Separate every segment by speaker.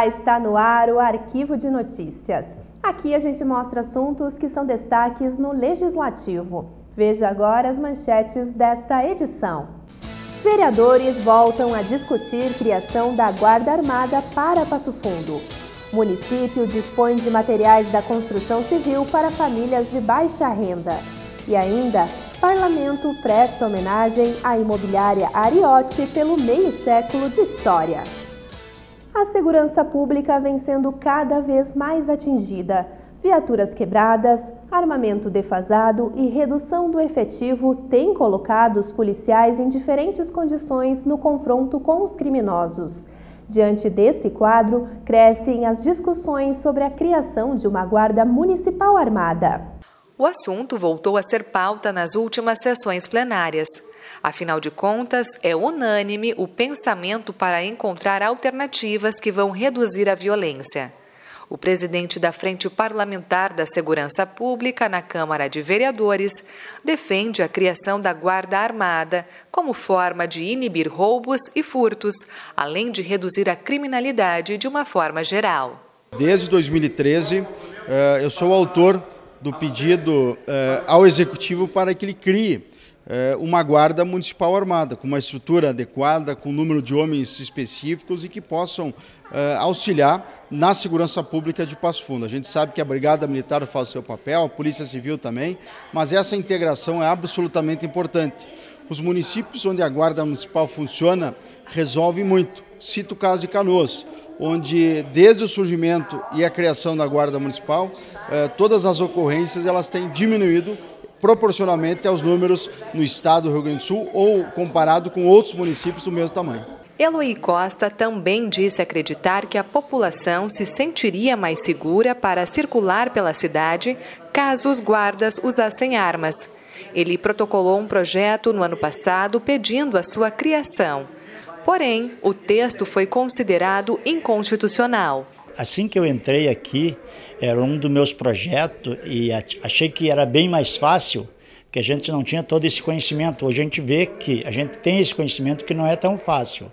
Speaker 1: Olá, está no ar o Arquivo de Notícias. Aqui a gente mostra assuntos que são destaques no Legislativo. Veja agora as manchetes desta edição. Vereadores voltam a discutir criação da Guarda Armada para Passo Fundo. Município dispõe de materiais da construção civil para famílias de baixa renda. E ainda, Parlamento presta homenagem à imobiliária Ariotti pelo meio século de história. A segurança pública vem sendo cada vez mais atingida. Viaturas quebradas, armamento defasado e redução do efetivo têm colocado os policiais em diferentes condições no confronto com os criminosos. Diante desse quadro, crescem as discussões sobre a criação de uma guarda municipal armada.
Speaker 2: O assunto voltou a ser pauta nas últimas sessões plenárias. Afinal de contas, é unânime o pensamento para encontrar alternativas que vão reduzir a violência. O presidente da Frente Parlamentar da Segurança Pública na Câmara de Vereadores defende a criação da Guarda Armada como forma de inibir roubos e furtos, além de reduzir a criminalidade de uma forma geral.
Speaker 3: Desde 2013, eu sou o autor do pedido ao Executivo para que ele crie uma guarda municipal armada, com uma estrutura adequada, com um número de homens específicos e que possam auxiliar na segurança pública de Passo Fundo. A gente sabe que a Brigada Militar faz o seu papel, a Polícia Civil também, mas essa integração é absolutamente importante. Os municípios onde a Guarda Municipal funciona resolvem muito. Cito o caso de Canoas, onde desde o surgimento e a criação da Guarda Municipal, todas as ocorrências elas têm diminuído proporcionalmente aos números no estado do Rio Grande do Sul ou comparado com outros municípios do mesmo tamanho.
Speaker 2: Eloy Costa também disse acreditar que a população se sentiria mais segura para circular pela cidade caso os guardas usassem armas. Ele protocolou um projeto no ano passado pedindo a sua criação. Porém, o texto foi considerado inconstitucional.
Speaker 4: Assim que eu entrei aqui, era um dos meus projetos e achei que era bem mais fácil, porque a gente não tinha todo esse conhecimento. Hoje a gente vê que a gente tem esse conhecimento que não é tão fácil.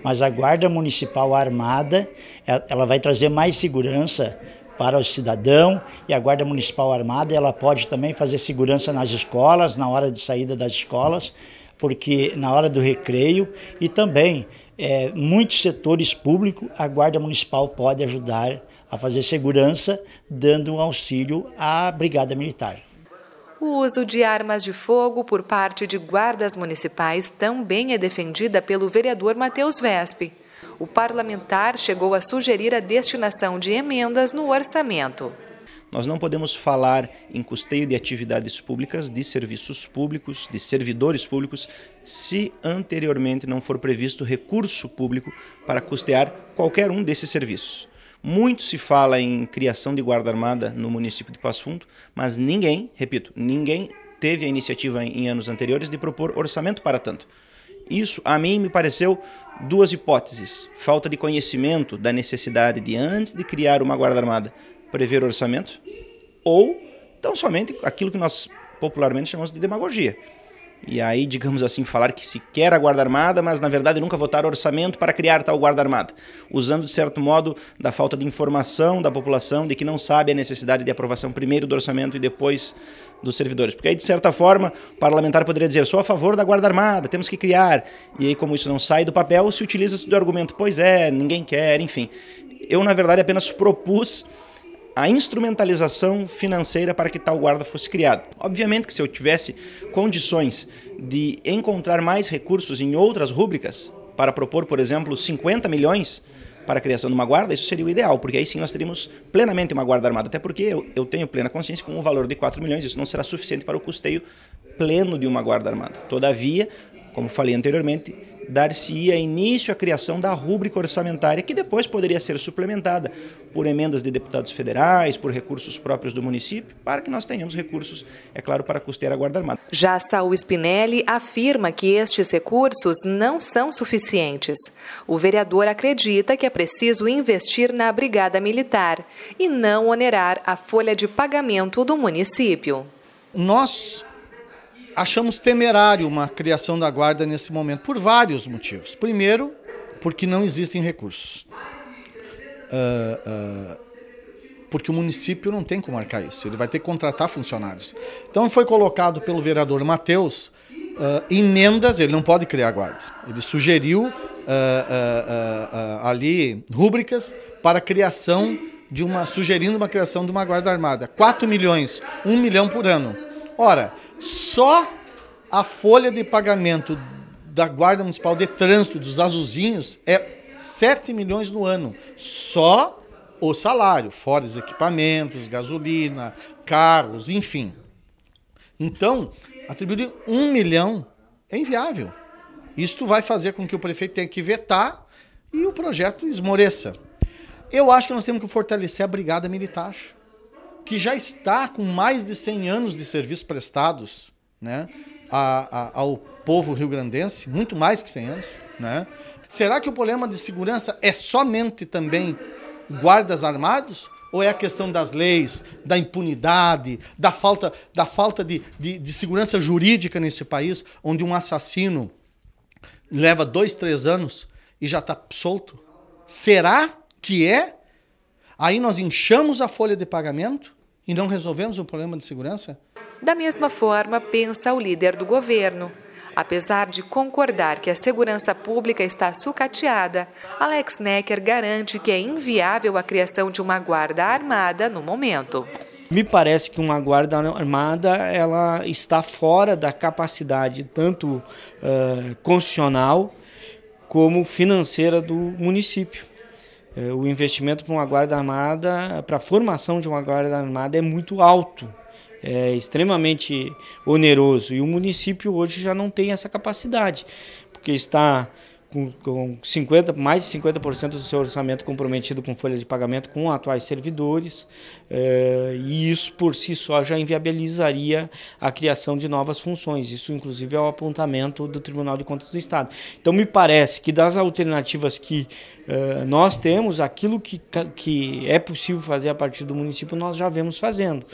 Speaker 4: Mas a Guarda Municipal Armada, ela vai trazer mais segurança para o cidadão, e a Guarda Municipal Armada ela pode também fazer segurança nas escolas, na hora de saída das escolas, porque na hora do recreio e também muitos setores públicos a Guarda Municipal pode ajudar a fazer segurança, dando um auxílio à Brigada Militar.
Speaker 2: O uso de armas de fogo por parte de guardas municipais também é defendida pelo vereador Matheus Vespe. O parlamentar chegou a sugerir a destinação de emendas no orçamento.
Speaker 5: Nós não podemos falar em custeio de atividades públicas, de serviços públicos, de servidores públicos, se anteriormente não for previsto recurso público para custear qualquer um desses serviços. Muito se fala em criação de guarda armada no município de Passo Fundo, mas ninguém, repito, ninguém teve a iniciativa em anos anteriores de propor orçamento para tanto. Isso, a mim, me pareceu duas hipóteses. Falta de conhecimento da necessidade de, antes de criar uma guarda armada, prever orçamento, ou tão somente aquilo que nós popularmente chamamos de demagogia. E aí, digamos assim, falar que se quer a Guarda Armada, mas na verdade nunca votar orçamento para criar tal Guarda Armada, usando de certo modo da falta de informação da população, de que não sabe a necessidade de aprovação primeiro do orçamento e depois dos servidores. Porque aí, de certa forma, o parlamentar poderia dizer, sou a favor da Guarda Armada, temos que criar. E aí, como isso não sai do papel, se utiliza-se do argumento, pois é, ninguém quer, enfim. Eu, na verdade, apenas propus a instrumentalização financeira para que tal guarda fosse criada. Obviamente que se eu tivesse condições de encontrar mais recursos em outras rúbricas, para propor, por exemplo, 50 milhões para a criação de uma guarda, isso seria o ideal, porque aí sim nós teríamos plenamente uma guarda armada, até porque eu tenho plena consciência que com o valor de 4 milhões isso não será suficiente para o custeio pleno de uma guarda armada. Todavia, como falei anteriormente, dar-se-ia início à criação da rúbrica orçamentária, que depois poderia ser suplementada por emendas de deputados federais, por recursos próprios do município, para que nós tenhamos recursos, é claro, para custear a Guarda Armada.
Speaker 2: Já Saul Spinelli afirma que estes recursos não são suficientes. O vereador acredita que é preciso investir na Brigada Militar e não onerar a folha de pagamento do município.
Speaker 6: Nós achamos temerário uma criação da guarda nesse momento, por vários motivos. Primeiro, porque não existem recursos. porque o município não tem como arcar isso, ele vai ter que contratar funcionários. Então foi colocado pelo vereador Matheus emendas, ele não pode criar a guarda, ele sugeriu ali rúbricas para a criação sugerindo uma criação de uma guarda armada. 4 milhões, 1 milhão por ano. Ora, só a folha de pagamento da Guarda Municipal de Trânsito dos Azulzinhos é 7 milhões no ano. Só o salário, fora os equipamentos, gasolina, carros, enfim. Então, atribuir 1 milhão é inviável. Isto vai fazer com que o prefeito tenha que vetar e o projeto esmoreça. Eu acho que nós temos que fortalecer a Brigada Militar, que já está com mais de 100 anos de serviços prestados, né, ao povo rio-grandense, muito mais que 100 anos. Né? Será que o problema de segurança é somente também guardas armados? Ou é a questão das leis, da impunidade, da falta de segurança jurídica nesse país, onde um assassino leva 2, 3 anos e já está solto? Será que é? Aí nós inchamos a folha de pagamento e não resolvemos o problema de segurança?
Speaker 2: Da mesma forma, pensa o líder do governo. Apesar de concordar que a segurança pública está sucateada, Alex Necker garante que é inviável a criação de uma guarda armada no momento.
Speaker 7: Me parece que uma guarda armada ela está fora da capacidade tanto constitucional como financeira do município. O investimento para uma guarda armada, para a formação de uma guarda armada é muito alto. É extremamente oneroso e o município hoje já não tem essa capacidade, porque está com mais de 50% do seu orçamento comprometido com folha de pagamento com atuais servidores, e isso por si só já inviabilizaria a criação de novas funções. Isso inclusive é o apontamento do Tribunal de Contas do Estado. Então me parece que das alternativas que nós temos, aquilo que é possível fazer a partir do município nós já vemos fazendo.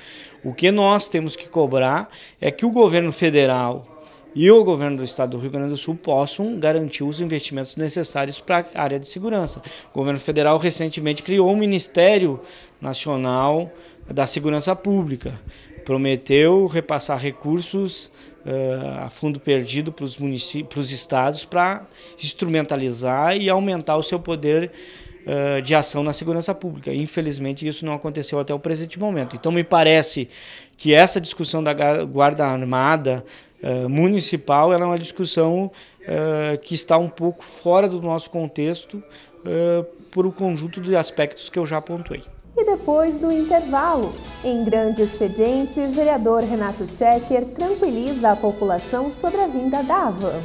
Speaker 7: O que nós temos que cobrar é que o governo federal e o governo do estado do Rio Grande do Sul possam garantir os investimentos necessários para a área de segurança. O governo federal recentemente criou o Ministério Nacional da Segurança Pública. Prometeu repassar recursos a fundo perdido para os estados para instrumentalizar e aumentar o seu poder de ação na segurança pública. Infelizmente, isso não aconteceu até o presente momento. Então, me parece que essa discussão da Guarda Armada municipal ela é uma discussão que está um pouco fora do nosso contexto por um conjunto de aspectos que eu já apontei.
Speaker 1: E depois do intervalo, em grande expediente, o vereador Renato Checker tranquiliza a população sobre a vinda da Havan.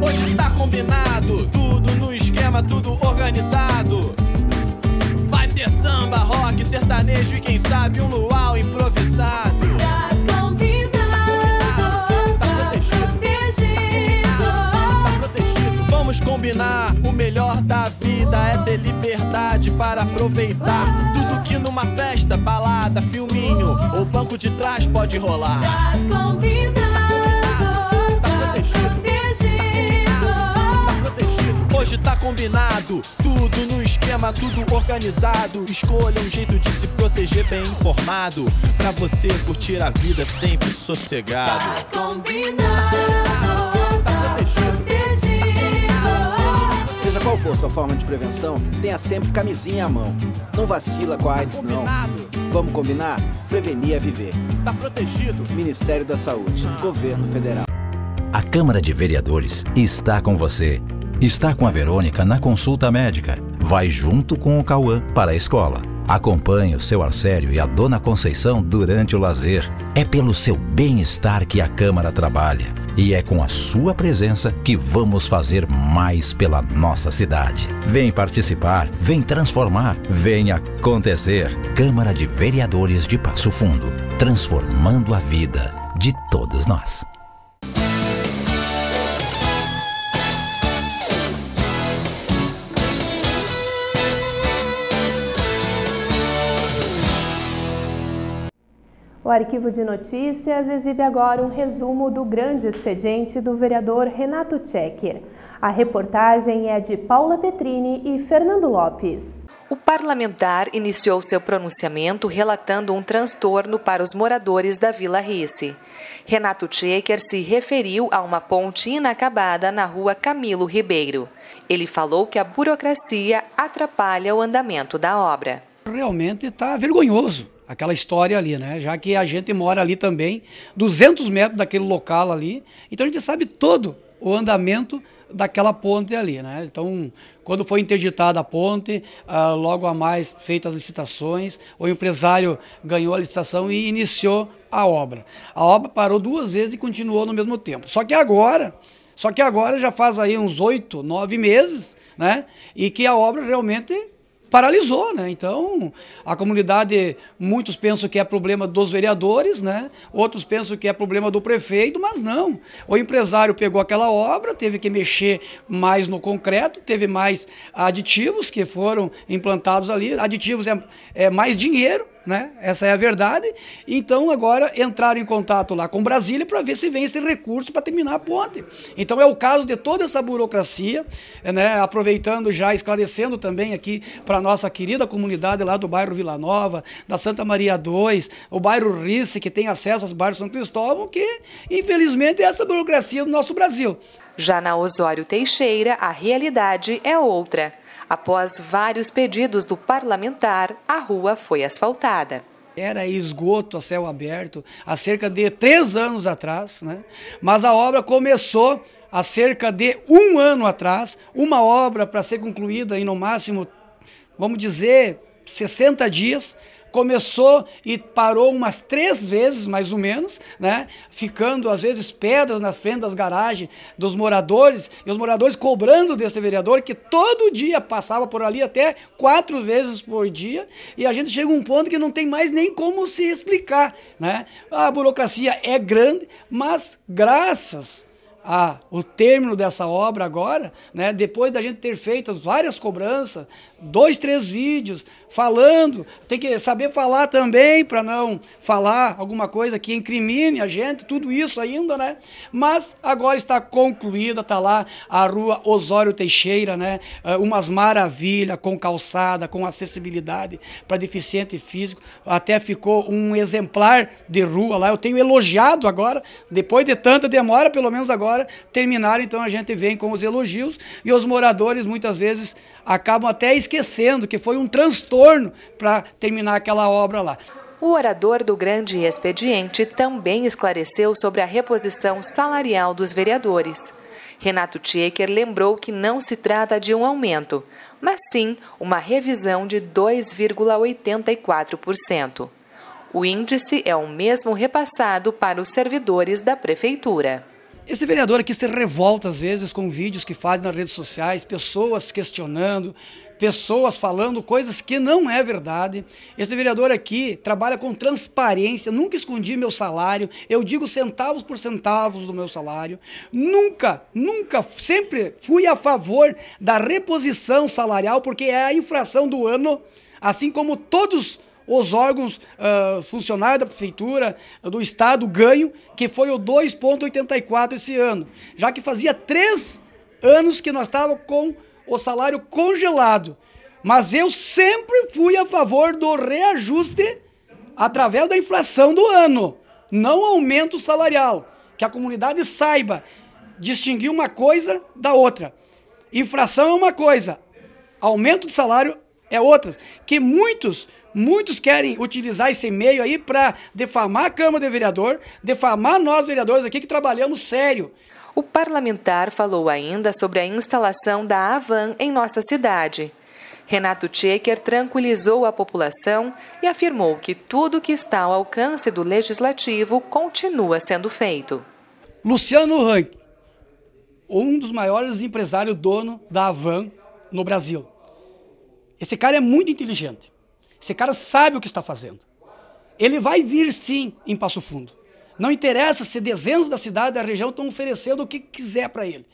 Speaker 8: Hoje tá combinado, tudo no esquema, tudo organizado. Vai ter samba, rock, sertanejo e quem sabe um luau improvisado.
Speaker 9: Tá combinado, tá protegido.
Speaker 8: Vamos combinar, o melhor da vida é ter liberdade para aproveitar tudo que numa festa, balada, filminho ou banco de trás pode rolar.
Speaker 9: Tá combinado, tá protegido.
Speaker 8: Hoje tá combinado, tudo no esquema, tudo organizado. Escolha um jeito de se proteger bem informado, pra você curtir a vida sempre sossegado.
Speaker 9: Tá combinado, tá protegido.
Speaker 10: Seja qual for sua forma de prevenção, tenha sempre camisinha à mão. Não vacila com a AIDS não. Vamos combinar? Prevenir é viver.
Speaker 8: Tá protegido.
Speaker 10: Ministério da Saúde, Governo Federal.
Speaker 11: A Câmara de Vereadores está com você. Está com a Verônica na consulta médica. Vai junto com o Cauã para a escola. Acompanhe o seu Arcério e a Dona Conceição durante o lazer. É pelo seu bem-estar que a Câmara trabalha. E é com a sua presença que vamos fazer mais pela nossa cidade. Vem participar, vem transformar, vem acontecer. Câmara de Vereadores de Passo Fundo. Transformando a vida de todos nós.
Speaker 1: O Arquivo de Notícias exibe agora um resumo do grande expediente do vereador Renato Tchequer. A reportagem é de Paula Petrini e Fernando Lopes.
Speaker 2: O parlamentar iniciou seu pronunciamento relatando um transtorno para os moradores da Vila Rice. Renato Tchequer se referiu a uma ponte inacabada na rua Camilo Ribeiro. Ele falou que a burocracia atrapalha o andamento da obra.
Speaker 12: Realmente está vergonhoso aquela história ali, né? Já que a gente mora ali também, 200 metros daquele local ali, então a gente sabe todo o andamento daquela ponte ali, né? Então, quando foi interditada a ponte, logo a mais feitas as licitações, o empresário ganhou a licitação e iniciou a obra. A obra parou 2 vezes e continuou no mesmo tempo. Só que agora já faz aí uns 8, 9 meses, né? E que a obra realmente paralisou, né? Então, a comunidade, muitos pensam que é problema dos vereadores, né? Outros pensam que é problema do prefeito, mas não. O empresário pegou aquela obra, teve que mexer mais no concreto, teve mais aditivos que foram implantados ali. Aditivos é mais dinheiro, né? Essa é a verdade. Então agora entraram em contato lá com Brasília para ver se vem esse recurso para terminar a ponte. Então é o caso de toda essa burocracia, né? Aproveitando já, esclarecendo também aqui para nossa querida comunidade lá do bairro Vila Nova, da Santa Maria 2, o bairro Rice, que tem acesso aos bairros São Cristóvão, que infelizmente é essa burocracia do nosso Brasil.
Speaker 2: Já na Osório Teixeira, a realidade é outra. Após vários pedidos do parlamentar, a rua foi asfaltada.
Speaker 12: Era esgoto a céu aberto há cerca de 3 anos atrás, né? Mas a obra começou há cerca de 1 ano atrás, uma obra para ser concluída em no máximo, vamos dizer, 60 dias, começou e parou umas 3 vezes, mais ou menos, né? Ficando, às vezes, pedras na frente das garagens dos moradores, e os moradores cobrando desse vereador, que todo dia passava por ali, até 4 vezes por dia, e a gente chega a um ponto que não tem mais nem como se explicar, né? A burocracia é grande, mas graças o término dessa obra agora, né, depois da gente ter feito várias cobranças, 2, 3 vídeos falando, tem que saber falar também para não falar alguma coisa que incrimine a gente, tudo isso ainda, né? Mas agora está concluída, está lá a rua Osório Teixeira, né? Umas maravilhas, com calçada, com acessibilidade para deficiente físico, até ficou um exemplar de rua lá, eu tenho elogiado agora, depois de tanta demora, pelo menos agora, terminaram, então a gente vem com os elogios e os moradores muitas vezes acabam até esquecendo que foi um transtorno para terminar aquela obra lá.
Speaker 2: O orador do grande expediente também esclareceu sobre a reposição salarial dos vereadores. Renato Tchequer lembrou que não se trata de um aumento, mas sim uma revisão de 2,84%. O índice é o mesmo repassado para os servidores da prefeitura.
Speaker 12: Esse vereador aqui se revolta às vezes com vídeos que faz nas redes sociais, pessoas questionando, pessoas falando coisas que não é verdade. Esse vereador aqui trabalha com transparência, nunca escondi meu salário, eu digo centavos por centavos do meu salário, nunca, sempre fui a favor da reposição salarial, porque é a inflação do ano, assim como todos os órgãos funcionários da prefeitura, do estado, ganham, que foi o 2,84 esse ano. Já que fazia 3 anos que nós estávamos com o salário congelado. Mas eu sempre fui a favor do reajuste através da inflação do ano, não aumento salarial. Que a comunidade saiba distinguir uma coisa da outra. Inflação é uma coisa, aumento de salário é outra. Que muitos querem utilizar esse meio aí para defamar a Câmara de Vereador, defamar nós vereadores aqui que trabalhamos sério.
Speaker 2: O parlamentar falou ainda sobre a instalação da Avan em nossa cidade. Renato Tchequer tranquilizou a população e afirmou que tudo que está ao alcance do Legislativo continua sendo feito.
Speaker 12: Luciano Hang, um dos maiores empresários dono da Avan no Brasil. Esse cara é muito inteligente. Esse cara sabe o que está fazendo. Ele vai vir sim em Passo Fundo. Não interessa se dezenas da cidade da região estão oferecendo o que quiser para ele.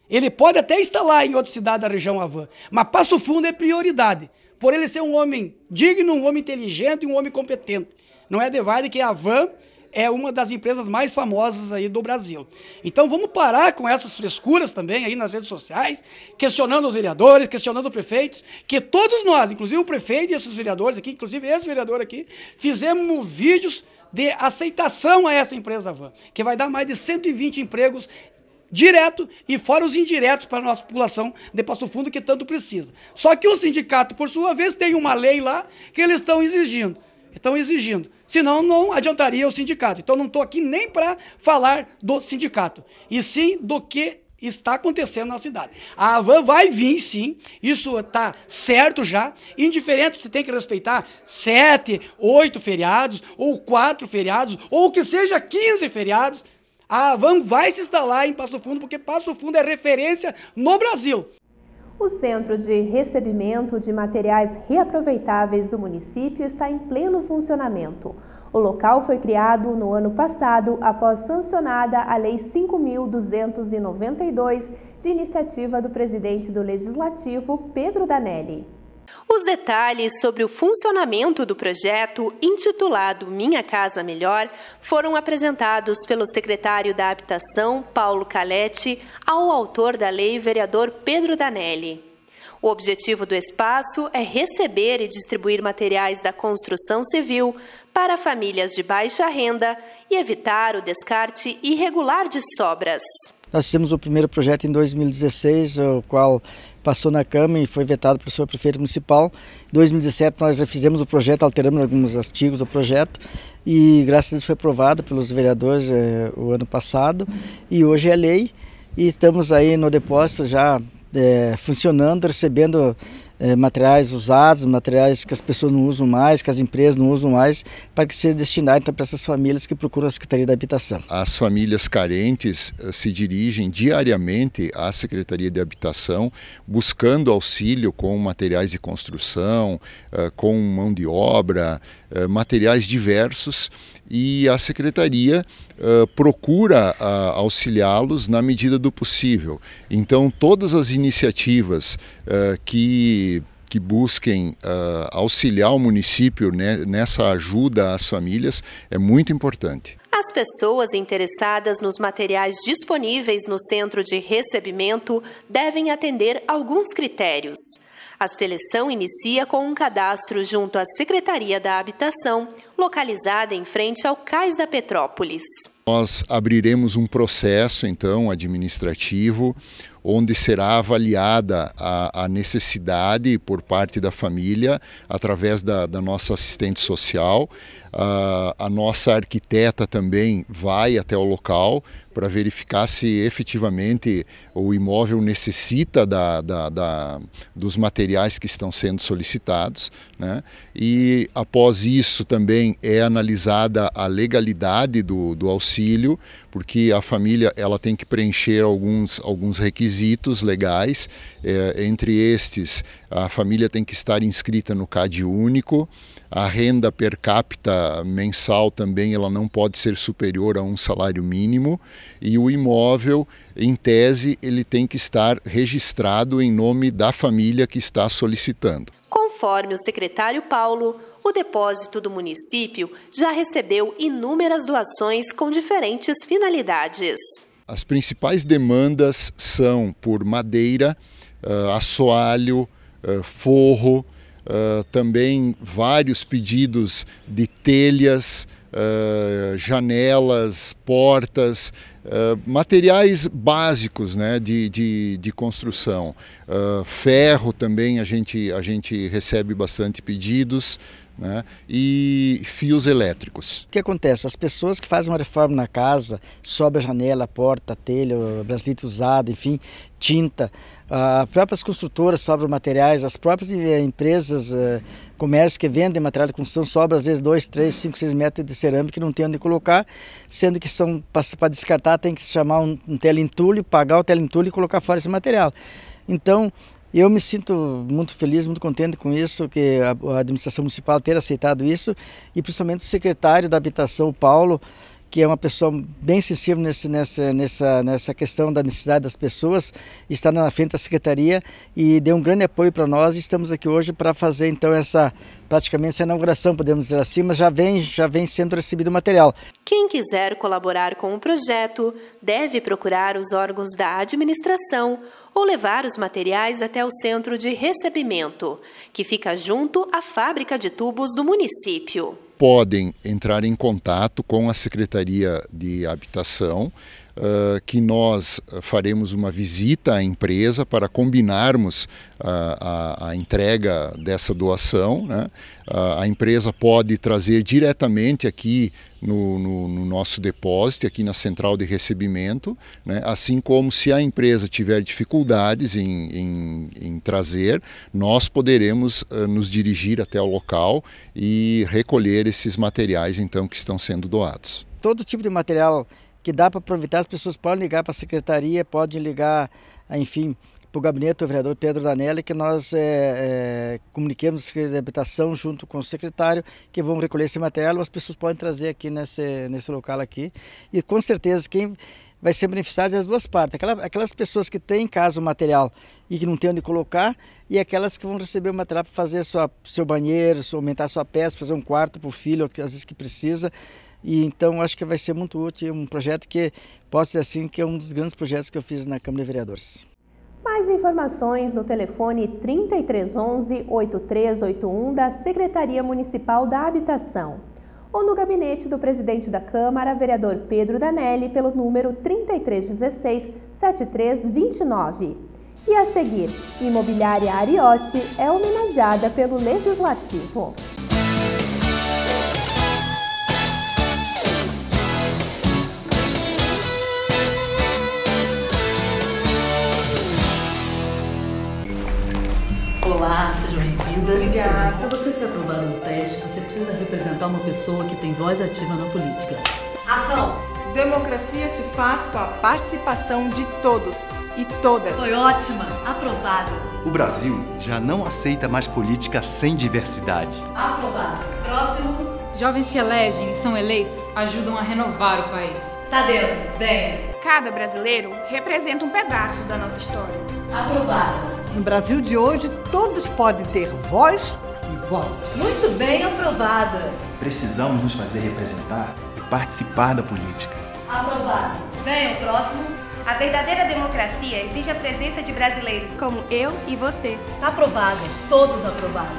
Speaker 12: Ele pode até instalar em outra cidade da região a van, mas Passo Fundo é prioridade, por ele ser um homem digno, um homem inteligente e um homem competente. Não é Devaide, que a Van é uma das empresas mais famosas aí do Brasil. Então vamos parar com essas frescuras também aí nas redes sociais, questionando os vereadores, questionando os prefeitos, que todos nós, inclusive o prefeito e esses vereadores aqui, inclusive esse vereador aqui, fizemos vídeos de aceitação a essa empresa Van, que vai dar mais de 120 empregos direto e fora os indiretos para a nossa população de Passo Fundo, que tanto precisa. Só que o sindicato, por sua vez, tem uma lei lá que eles estão exigindo. Senão não adiantaria o sindicato. Então não estou aqui nem para falar do sindicato, e sim do que está acontecendo na cidade. A Van vai vir, sim, isso está certo já, indiferente se tem que respeitar 7, 8 feriados, ou 4 feriados, ou que seja 15 feriados, a Van vai se instalar em Passo Fundo, porque Passo Fundo é referência no Brasil.
Speaker 1: O Centro de Recebimento de Materiais Reaproveitáveis do município está em pleno funcionamento. O local foi criado no ano passado, após sancionada a Lei 5.292, de iniciativa do presidente do Legislativo, Pedro Danelli.
Speaker 13: Os detalhes sobre o funcionamento do projeto, intitulado Minha Casa Melhor, foram apresentados pelo secretário da Habitação, Paulo Calete, ao autor da lei, vereador Pedro Danelli. O objetivo do espaço é receber e distribuir materiais da construção civil para famílias de baixa renda e evitar o descarte irregular de sobras.
Speaker 14: Nós fizemos o primeiro projeto em 2016, o qual passou na Câmara e foi vetado pelo senhor prefeito municipal. Em 2017 nós já fizemos o projeto, alteramos alguns artigos do projeto e graças a Deus foi aprovado pelos vereadores o ano passado e hoje é lei e estamos aí no depósito já funcionando, recebendo materiais usados, materiais que as pessoas não usam mais, que as empresas não usam mais, para que seja destinado então, para essas famílias que procuram a Secretaria da Habitação.
Speaker 15: As famílias carentes se dirigem diariamente à Secretaria de Habitação, buscando auxílio com materiais de construção, com mão de obra, materiais diversos, e a Secretaria procura auxiliá-los na medida do possível. Então, todas as iniciativas que busquem auxiliar o município nessa ajuda às famílias é muito importante.
Speaker 13: As pessoas interessadas nos materiais disponíveis no centro de recebimento devem atender alguns critérios. A seleção inicia com um cadastro junto à Secretaria da Habitação, localizada em frente ao Cais da Petrópolis.
Speaker 15: Nós abriremos um processo, então, administrativo, onde será avaliada a necessidade por parte da família, através da nossa assistente social. A nossa arquiteta também vai até o local para verificar se efetivamente o imóvel necessita dos materiais que estão sendo solicitados, né? E após isso também é analisada a legalidade do auxílio, porque a família ela tem que preencher alguns requisitos legais, entre estes a família tem que estar inscrita no CAD único, a renda per capita mensal também ela não pode ser superior a um salário mínimo e o imóvel, em tese, ele tem que estar registrado em nome da família que está solicitando.
Speaker 13: Conforme o secretário Paulo, o depósito do município já recebeu inúmeras doações com diferentes finalidades.
Speaker 15: As principais demandas são por madeira, assoalho, forro, também vários pedidos de telhas, janelas, portas, materiais básicos, né, de construção. Ferro também a gente recebe bastante pedidos, né, e fios elétricos.
Speaker 14: O que acontece? As pessoas que fazem uma reforma na casa, sobra janela, porta, telha, bracelete usado, enfim, tinta, as próprias construtoras sobram materiais, as próprias empresas, comércios que vendem material de construção sobram às vezes 2, 3, 5, 6 metros de cerâmica que não tem onde colocar, sendo que são para descartar tem que chamar um teleentulho, pagar o teleentulho e colocar fora esse material. Então, eu me sinto muito feliz, muito contente com isso, que a administração municipal ter aceitado isso e principalmente o secretário da Habitação, o Paulo, que é uma pessoa bem sensível nessa questão da necessidade das pessoas, está na frente da Secretaria e deu um grande apoio para nós. Estamos aqui hoje para fazer então praticamente essa inauguração, podemos dizer assim, mas já vem sendo recebido o material.
Speaker 13: Quem quiser colaborar com o projeto deve procurar os órgãos da administração ou levar os materiais até o centro de recebimento, que fica junto à fábrica de tubos do município.
Speaker 15: Podem entrar em contato com a Secretaria de Habitação, que nós faremos uma visita à empresa para combinarmos a entrega dessa doação, né? A empresa pode trazer diretamente aqui no nosso depósito, aqui na central de recebimento, né? Assim como se a empresa tiver dificuldades em trazer, nós poderemos nos dirigir até o local e recolher esses materiais então que estão sendo doados.
Speaker 14: Todo tipo de material que dá para aproveitar, as pessoas podem ligar para a Secretaria, podem ligar, enfim, para o gabinete do vereador Pedro Danelli, que nós comuniquemos a Secretaria de Habitação junto com o secretário, que vão recolher esse material, as pessoas podem trazer aqui nesse local aqui. E com certeza quem vai ser beneficiado é as duas partes, aquelas pessoas que têm em casa o material e que não tem onde colocar, e aquelas que vão receber o material para fazer seu banheiro, aumentar sua peça, fazer um quarto para o filho, às vezes que precisa. E então acho que vai ser muito útil, um projeto que posso dizer assim que é um dos grandes projetos que eu fiz na Câmara de Vereadores.
Speaker 1: Mais informações no telefone 3311-8381 da Secretaria Municipal da Habitação ou no gabinete do presidente da Câmara, vereador Pedro Danelli, pelo número 3316-7329. E a seguir, Imobiliária Ariotti é homenageada pelo Legislativo.
Speaker 16: Olá, seja bem-vinda.
Speaker 17: Obrigada.
Speaker 16: Para você ser aprovado no teste, você precisa representar uma pessoa que tem voz ativa na política.
Speaker 17: Ação! Democracia se faz com a participação de todos e todas.
Speaker 16: Foi ótima! Aprovado!
Speaker 18: O Brasil já não aceita mais política sem diversidade.
Speaker 16: Aprovado! Próximo.
Speaker 19: Jovens que elegem e são eleitos ajudam a renovar o país.
Speaker 16: Tá dentro, bem.
Speaker 17: Cada brasileiro representa um pedaço da nossa história.
Speaker 16: Aprovado!
Speaker 20: No Brasil de hoje, todos podem ter voz e voto.
Speaker 16: Muito bem, aprovada!
Speaker 18: Precisamos nos fazer representar e participar da política.
Speaker 16: Aprovado! Vem o próximo.
Speaker 21: A verdadeira democracia exige a presença de brasileiros como eu e você.
Speaker 16: Aprovado! Todos aprovados!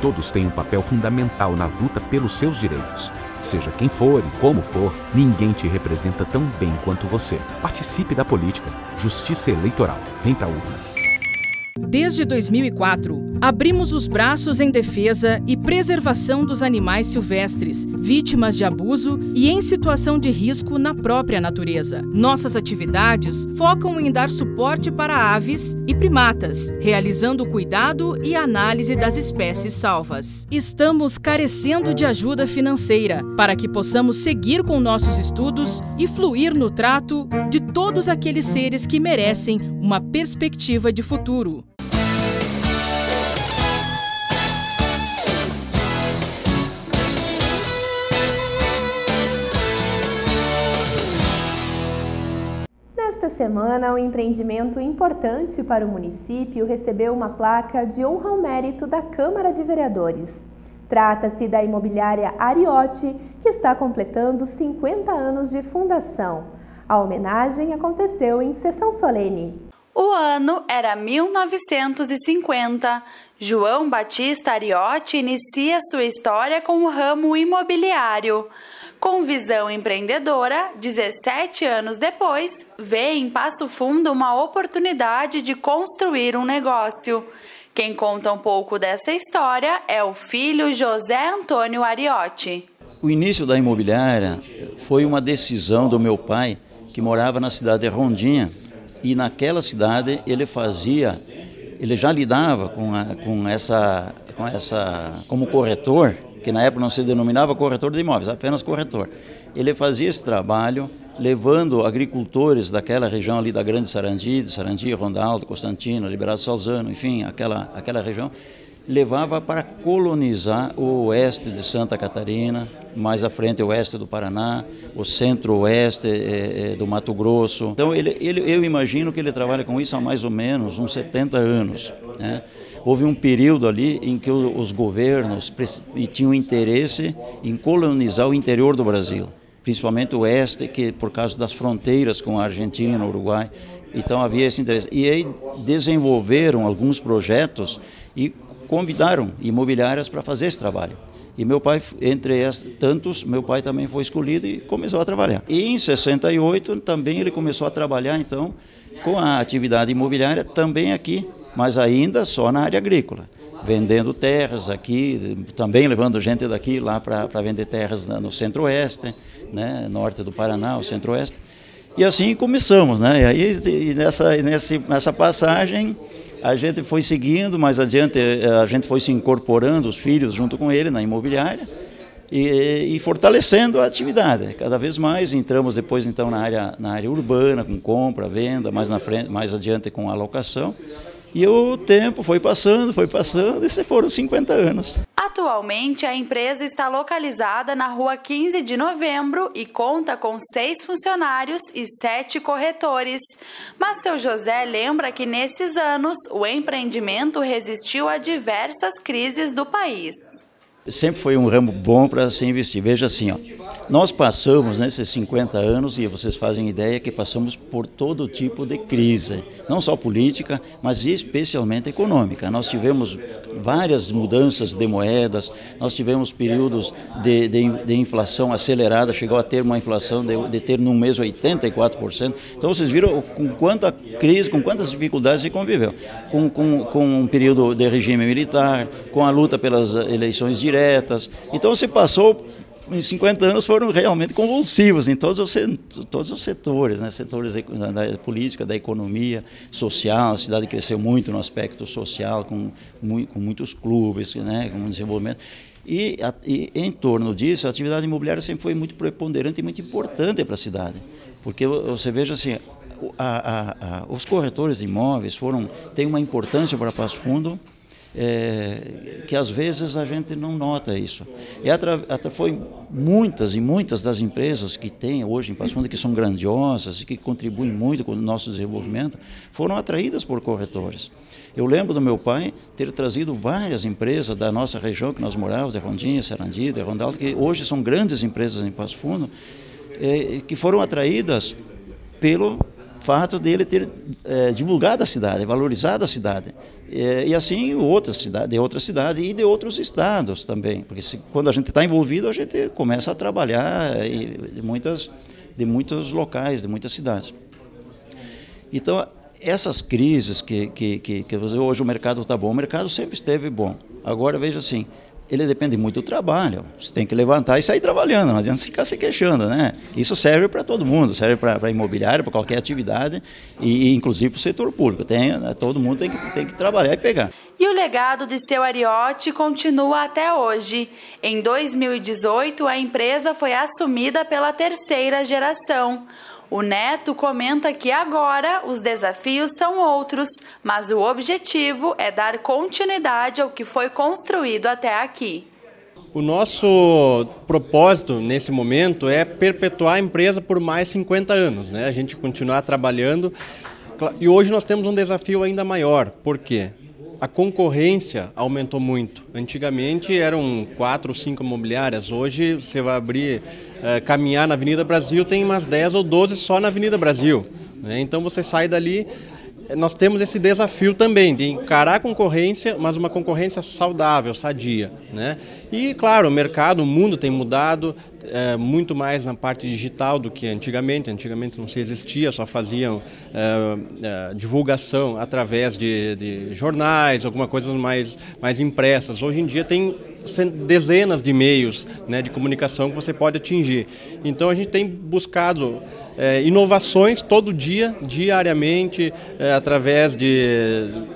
Speaker 22: Todos têm um papel fundamental na luta pelos seus direitos. Seja quem for e como for, ninguém te representa tão bem quanto você. Participe da política. Justiça eleitoral. Vem pra urna.
Speaker 23: Desde 2004, abrimos os braços em defesa e preservação dos animais silvestres, vítimas de abuso e em situação de risco na própria natureza. Nossas atividades focam em dar suporte para aves e primatas, realizando o cuidado e análise das espécies salvas. Estamos carecendo de ajuda financeira para que possamos seguir com nossos estudos e fluir no trato de todos aqueles seres que merecem uma perspectiva de futuro.
Speaker 1: Nesta semana, um empreendimento importante para o município recebeu uma placa de honra ao mérito da Câmara de Vereadores. Trata-se da Imobiliária Ariotti, que está completando 50 anos de fundação. A homenagem aconteceu em sessão solene.
Speaker 24: O ano era 1950. João Batista Ariotti inicia sua história com o ramo imobiliário. Com visão empreendedora, 17 anos depois, vê em Passo Fundo uma oportunidade de construir um negócio. Quem conta um pouco dessa história é o filho José Antônio Ariotti.
Speaker 25: O início da imobiliária foi uma decisão do meu pai, que morava na cidade de Rondinha, e naquela cidade ele já lidava como corretor, que na época não se denominava corretor de imóveis, apenas corretor. Ele fazia esse trabalho levando agricultores daquela região ali da Grande Sarandi, de Sarandi, Rondaldo, Constantino, Liberato Salzano, enfim, aquela região, levava para colonizar o oeste de Santa Catarina, mais à frente o oeste do Paraná, o centro-oeste do Mato Grosso. Então eu imagino que ele trabalha com isso há mais ou menos uns 70 anos, né? Houve um período ali em que os governos tinham interesse em colonizar o interior do Brasil, principalmente o oeste, que por causa das fronteiras com a Argentina, o Uruguai. Então havia esse interesse. E aí desenvolveram alguns projetos e convidaram imobiliárias para fazer esse trabalho. E meu pai, entre tantos, meu pai também foi escolhido e começou a trabalhar. E em 68 também ele começou a trabalhar então com a atividade imobiliária também aqui, mas ainda só na área agrícola, vendendo terras aqui, também levando gente daqui lá para vender terras no centro-oeste, né, norte do Paraná, o centro-oeste. E assim começamos, né? E aí nessa passagem a gente foi seguindo, mais adiante a gente foi se incorporando, os filhos junto com ele na imobiliária e fortalecendo a atividade. Cada vez mais entramos depois então na área urbana, com compra, venda, mais adiante com alocação. E o tempo foi passando, e se foram 50 anos.
Speaker 24: Atualmente, a empresa está localizada na rua 15 de novembro e conta com 6 funcionários e 7 corretores. Mas seu José lembra que nesses anos o empreendimento resistiu a diversas crises do país.
Speaker 25: Sempre foi um ramo bom para se investir. Veja assim, ó, nós passamos nesses 50 anos, e vocês fazem ideia que passamos por todo tipo de crise, não só política, mas especialmente econômica. Nós tivemos várias mudanças de moedas, nós tivemos períodos de inflação acelerada, chegou a ter uma inflação de ter num mês 84%. Então vocês viram com quanta crise, com quantas dificuldades se conviveu. Com um período de regime militar, com a luta pelas eleições diretas. Então se passou, em 50 anos foram realmente convulsivos em todos os setores, né? Setores da política, da economia, social. A cidade cresceu muito no aspecto social, com muitos clubes, né? Com desenvolvimento. E em torno disso, a atividade imobiliária sempre foi muito preponderante e muito importante para a cidade. Porque você veja assim, os corretores de imóveis têm uma importância para Passo Fundo, que às vezes a gente não nota isso. Foi muitas e muitas das empresas que tem hoje em Passo Fundo, que são grandiosas e que contribuem muito com o nosso desenvolvimento, foram atraídas por corretores. Eu lembro do meu pai ter trazido várias empresas da nossa região que nós morávamos, de Rondinha, Sarandi, de Rondalto, que hoje são grandes empresas em Passo Fundo, que foram atraídas pelo fato dele ter divulgado a cidade, valorizado a cidade. E assim outras cidades e de outros estados também, porque quando a gente está envolvido, a gente começa a trabalhar de muitos locais, de muitas cidades. Então, essas crises que hoje o mercado está bom, o mercado sempre esteve bom. Agora, veja assim, ele depende muito do trabalho. Você tem que levantar e sair trabalhando, não adianta ficar se queixando, né? Isso serve para todo mundo, serve para imobiliário, para qualquer atividade, e inclusive para o setor público. Todo mundo tem que trabalhar e pegar.
Speaker 24: E o legado de seu Ariotti continua até hoje. Em 2018, a empresa foi assumida pela 3ª geração. O neto comenta que agora os desafios são outros, mas o objetivo é dar continuidade ao que foi construído até aqui.
Speaker 3: O nosso propósito nesse momento é perpetuar a empresa por mais 50 anos, né? A gente continuar trabalhando. E hoje nós temos um desafio ainda maior. Por quê? A concorrência aumentou muito. Antigamente eram 4 ou 5 imobiliárias. Hoje você vai caminhar na Avenida Brasil, tem umas 10 ou 12 só na Avenida Brasil, né? Então você sai dali. Nós temos esse desafio também de encarar a concorrência, mas uma concorrência saudável, sadia, né? E claro, o mundo tem mudado muito mais na parte digital do que antigamente. Antigamente não se existia, só faziam divulgação através de jornais, alguma coisa mais impressas. Hoje em dia tem dezenas de meios, né, de comunicação que você pode atingir. Então a gente tem buscado inovações todo dia, diariamente, através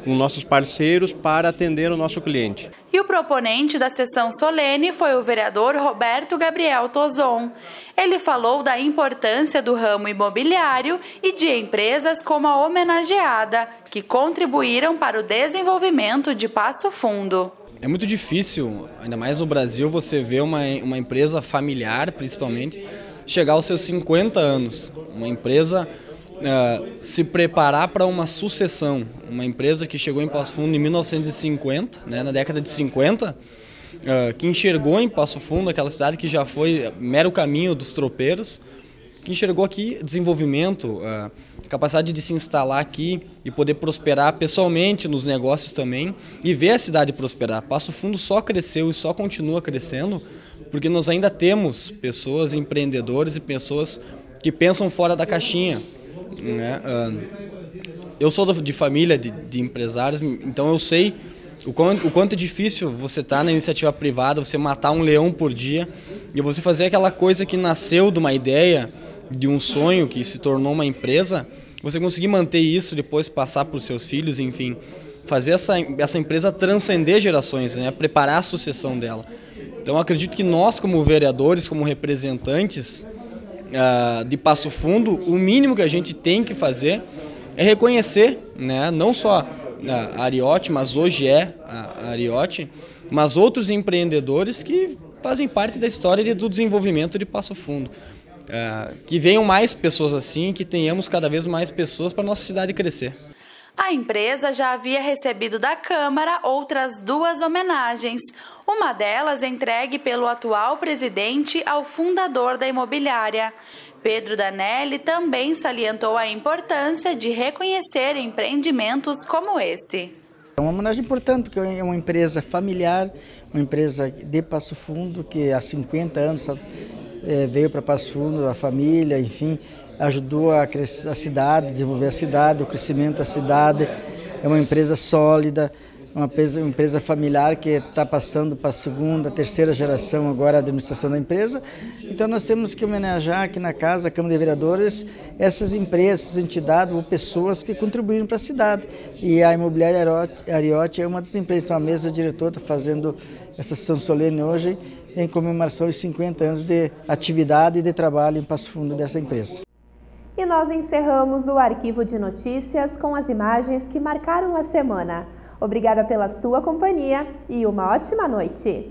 Speaker 3: com nossos parceiros para atender o nosso cliente.
Speaker 24: E o proponente da sessão solene foi o vereador Roberto Gabriel Tozon. Ele falou da importância do ramo imobiliário e de empresas como a homenageada, que contribuíram para o desenvolvimento de Passo Fundo.
Speaker 4: É muito difícil, ainda mais no Brasil, você ver uma empresa familiar, principalmente, chegar aos seus 50 anos. Uma empresa se preparar para uma sucessão. Uma empresa que chegou em Passo Fundo em 1950, né, na década de 50, que enxergou em Passo Fundo, aquela cidade que já foi mero caminho dos tropeiros, que enxergou aqui desenvolvimento, capacidade de se instalar aqui e poder prosperar pessoalmente nos negócios também e ver a cidade prosperar. Passo Fundo só cresceu e só continua crescendo porque nós ainda temos pessoas empreendedores e pessoas que pensam fora da caixinha, né? Eu sou de família de empresários, então eu sei o quanto é difícil você estar na iniciativa privada, você matar um leão por dia e você fazer aquela coisa que nasceu de uma ideia, de um sonho que se tornou uma empresa, você conseguir manter isso, depois passar para os seus filhos, enfim, fazer essa empresa transcender gerações, né? Preparar a sucessão dela. Então eu acredito que nós, como vereadores, como representantes de Passo Fundo, o mínimo que a gente tem que fazer é reconhecer, né? Não só a Ariote, mas hoje é a Ariote, mas outros empreendedores que fazem parte da história do desenvolvimento de Passo Fundo. Que venham mais pessoas assim, que tenhamos cada vez mais pessoas para a nossa cidade crescer.
Speaker 24: A empresa já havia recebido da Câmara outras 2 homenagens. Uma delas entregue pelo atual presidente ao fundador da imobiliária. Pedro Danelli também salientou a importância de reconhecer empreendimentos como esse.
Speaker 14: É uma homenagem importante, porque é uma empresa familiar, uma empresa de Passo Fundo, que há 50 anos veio para Passo Fundo, a família, enfim, ajudou a crescer a cidade, desenvolver a cidade, o crescimento da cidade. É uma empresa sólida, uma empresa familiar que está passando para a 2ª, 3ª geração agora a administração da empresa. Então nós temos que homenagear aqui na casa, a Câmara de Vereadores, essas empresas, essas entidades ou pessoas que contribuíram para a cidade. E a Imobiliária Ariote é uma das empresas, então a mesa diretora está fazendo essa sessão solene hoje em comemoração aos 50 anos de atividade e de trabalho em Passo Fundo dessa empresa.
Speaker 1: E nós encerramos o Arquivo de Notícias com as imagens que marcaram a semana. Obrigada pela sua companhia e uma ótima noite!